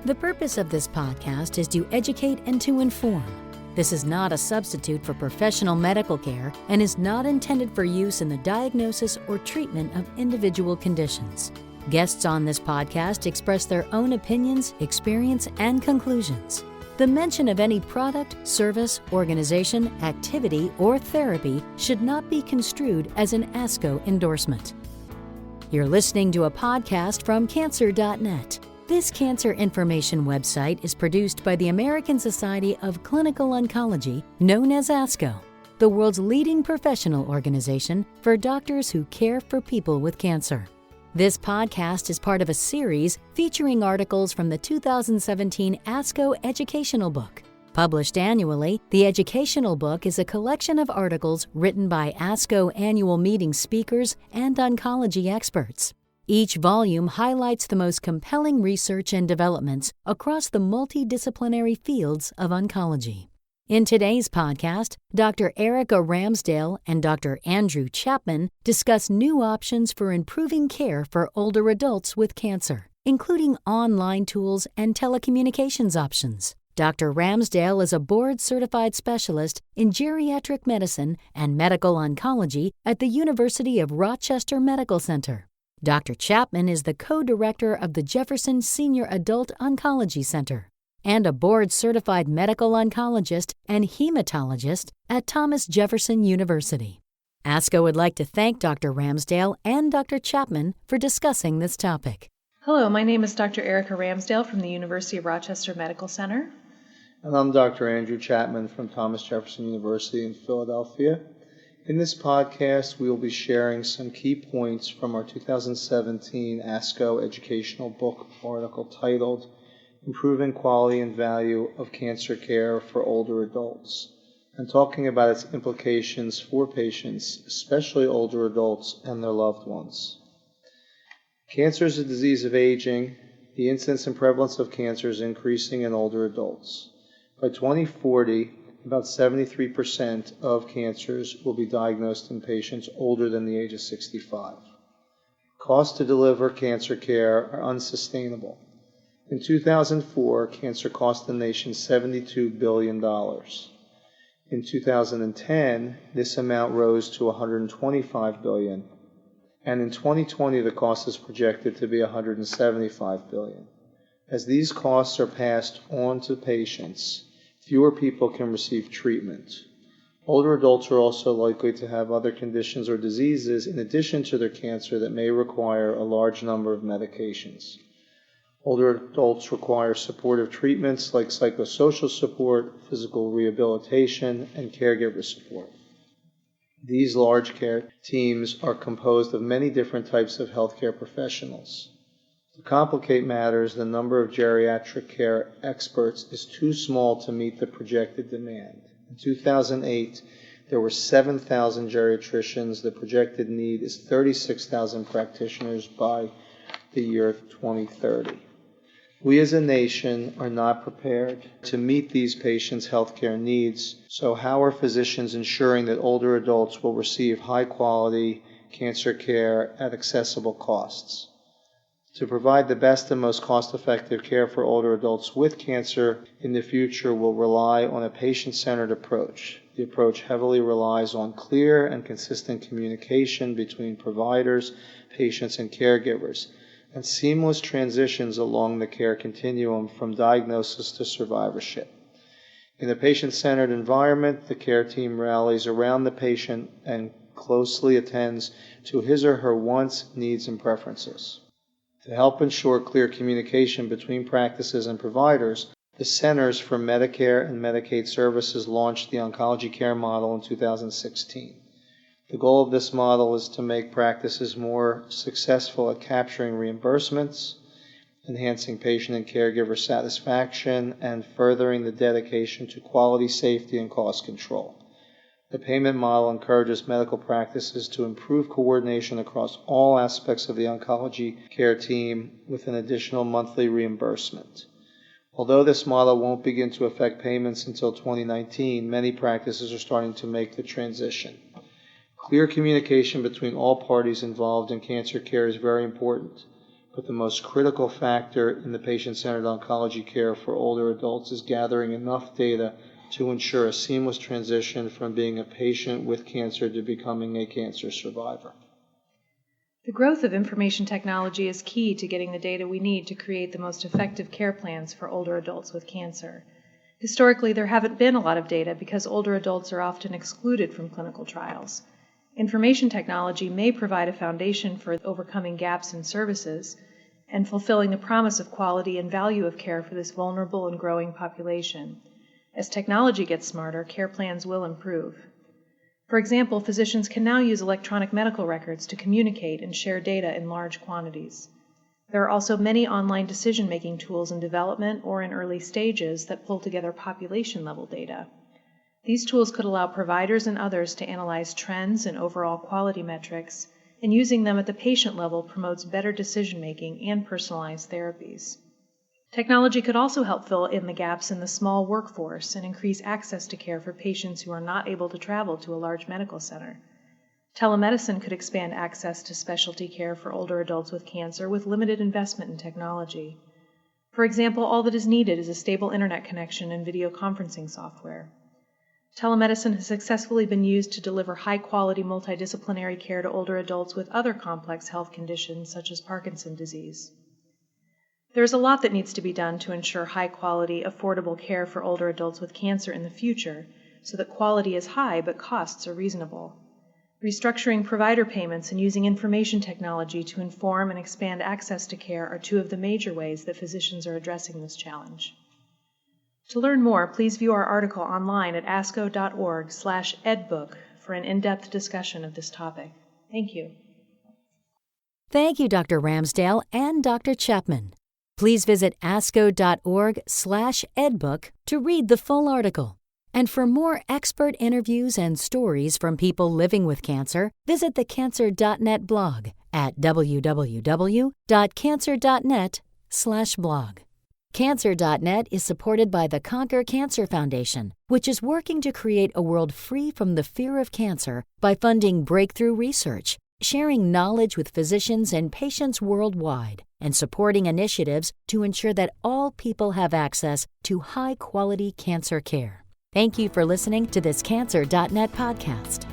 The purpose of this podcast is to educate and to inform. This is not a substitute for professional medical care and is not intended for use in the diagnosis or treatment of individual conditions. Guests on this podcast express their own opinions, experience, and conclusions. The mention of any product, service, organization, activity, or therapy should not be construed as an ASCO endorsement. You're listening to a podcast from Cancer.net. This cancer information website is produced by the American Society of Clinical Oncology, known as ASCO, the world's leading professional organization for doctors who care for people with cancer. This podcast is part of a series featuring articles from the 2017 ASCO Educational Book. Published annually, the Educational Book is a collection of articles written by ASCO annual meeting speakers and oncology experts. Each volume highlights the most compelling research and developments across the multidisciplinary fields of oncology. In today's podcast, Dr. Erika Ramsdale and Dr. Andr Chapman discuss new options for improving care for older adults with cancer, including online tools and telecommunications options. Dr. Ramsdale is a board-certified specialist in geriatric medicine and medical oncology at the University of Rochester Medical Center. Dr. Chapman is the co-director of the Jefferson Senior Adult Oncology Center and a board-certified medical oncologist and hematologist at Thomas Jefferson University. ASCO would like to thank Dr. Ramsdale and Dr. Chapman for discussing this topic. Hello, my name is Dr. Erika Ramsdale from the University of Rochester Medical Center. And I'm Dr. Andr Chapman from Thomas Jefferson University in Philadelphia. In this podcast, we will be sharing some key points from our 2017 ASCO Educational Book article titled Improving Quality and Value of Cancer Care for Older Adults, and talking about its implications for patients, especially older adults and their loved ones. Cancer is a disease of aging. The incidence and prevalence of cancer is increasing in older adults. By 2040, about 73% of cancers will be diagnosed in patients older than the age of 65. Costs to deliver cancer care are unsustainable. In 2004, cancer cost the nation $72 billion. In 2010, this amount rose to $125 billion. And in 2020, the cost is projected to be $175 billion. As these costs are passed on to patients, fewer people can receive treatment. Older adults are also likely to have other conditions or diseases in addition to their cancer that may require a large number of medications. Older adults require supportive treatments like psychosocial support, physical rehabilitation, and caregiver support. These large care teams are composed of many different types of healthcare professionals. To complicate matters, the number of geriatric care experts is too small to meet the projected demand. In 2008, there were 7,000 geriatricians. The projected need is 36,000 practitioners by the year 2030. We as a nation are not prepared to meet these patients' healthcare needs, so how are physicians ensuring that older adults will receive high-quality cancer care at accessible costs? To provide the best and most cost-effective care for older adults with cancer in the future will rely on a patient-centered approach. The approach heavily relies on clear and consistent communication between providers, patients, and caregivers, and seamless transitions along the care continuum from diagnosis to survivorship. In a patient-centered environment, the care team rallies around the patient and closely attends to his or her wants, needs, and preferences. To help ensure clear communication between practices and providers, the Centers for Medicare and Medicaid Services launched the Oncology Care Model in 2016. The goal of this model is to make practices more successful at capturing reimbursements, enhancing patient and caregiver satisfaction, and furthering the dedication to quality, safety, and cost control. The payment model encourages medical practices to improve coordination across all aspects of the oncology care team with an additional monthly reimbursement. Although this model won't begin to affect payments until 2019, many practices are starting to make the transition. Clear communication between all parties involved in cancer care is very important. but the most critical factor in the patient-centered oncology care for older adults is gathering enough data to ensure a seamless transition from being a patient with cancer to becoming a cancer survivor. The growth of information technology is key to getting the data we need to create the most effective care plans for older adults with cancer. Historically, there haven't been a lot of data because older adults are often excluded from clinical trials. Information technology may provide a foundation for overcoming gaps in services and fulfilling the promise of quality and value of care for this vulnerable and growing population. As technology gets smarter, care plans will improve. For example, physicians can now use electronic medical records to communicate and share data in large quantities. There are also many online decision-making tools in development or in early stages that pull together population-level data. These tools could allow providers and others to analyze trends and overall quality metrics, and using them at the patient level promotes better decision-making and personalized therapies. Technology could also help fill in the gaps in the small workforce and increase access to care for patients who are not able to travel to a large medical center. Telemedicine could expand access to specialty care for older adults with cancer with limited investment in technology. For example, all that is needed is a stable internet connection and video conferencing software. Telemedicine has successfully been used to deliver high-quality multidisciplinary care to older adults with other complex health conditions such as Parkinson's disease. There is a lot that needs to be done to ensure high-quality, affordable care for older adults with cancer in the future so that quality is high but costs are reasonable. Restructuring provider payments and using information technology to inform and expand access to care are two of the major ways that physicians are addressing this challenge. To learn more, please view our article online at asco.org/edbook for an in-depth discussion of this topic. Thank you. Thank you, Dr. Ramsdale and Dr. Chapman. Please visit asco.org/edbook to read the full article. And for more expert interviews and stories from people living with cancer, visit the cancer.net blog at www.cancer.net/blog. Cancer.net is supported by the Conquer Cancer Foundation, which is working to create a world free from the fear of cancer by funding breakthrough research, sharing knowledge with physicians and patients worldwide, and supporting initiatives to ensure that all people have access to high-quality cancer care. Thank you for listening to this Cancer.net podcast.